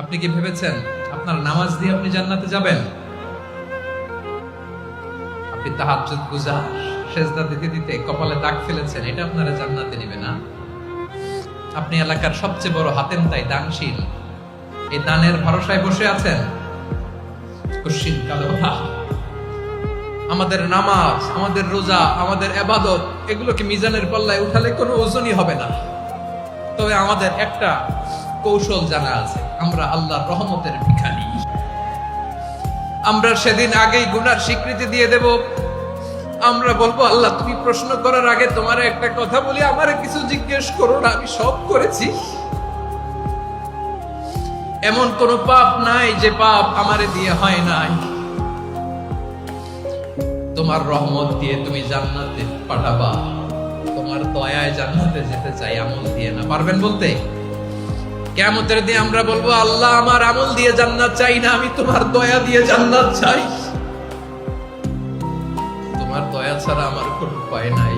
আপনি কি ভেবেছেন আপনার নামাজ দিয়ে আপনি জান্নাতে যাবেন? আপনি তাহাজ্জুদ গুজার সেজদা দিতে দিতে কপালে দাগ ফেলেছেন, এটা আপনারা জান্নাতে নিবে না। আপনি এলাকার সবচেয়ে বড় হাতেম তাই দানশীল, এই দানের ভরসায় বসে আছেন। কুশ্চিন কালো আমাদের নামাজ, আমাদের রোজা, আমাদের ইবাদত, এগুলোকে মিজানের পাল্লায় উঠালে কোনো ওজনই হবে না। তবে আমাদের একটা কৌশল জানা আছে, আমরা আল্লাহর রহমতের ভিখারি। আমরা সেদিন আগেই গুনার স্বীকৃতি দিয়ে দেব। আমরা বলবো, আল্লাহ তুমি প্রশ্ন করার আগে তোমার একটা কথা বলি, আমারে কিছু জিজ্ঞেস করো না, আমি সব করেছি। এমন কোন পাপ নাই যে পাপ আমারে দিয়ে হয় নাই। তোমার রহমত দিয়ে তুমি জান্নাতে পাঠাবা, তোমার দয়ায় জান্নাতে যেতে চাই, আমল দিয়ে না। পারবেন বলতে? কিয়ামতের দিন আমরা বলবো, আল্লাহ আমার আমল দিয়ে জান্নাত চাই না, আমি তোমার দয়া দিয়ে জান্নাত চাই। তোমার দয়া ছাড়া আমার কোনো উপায় নাই।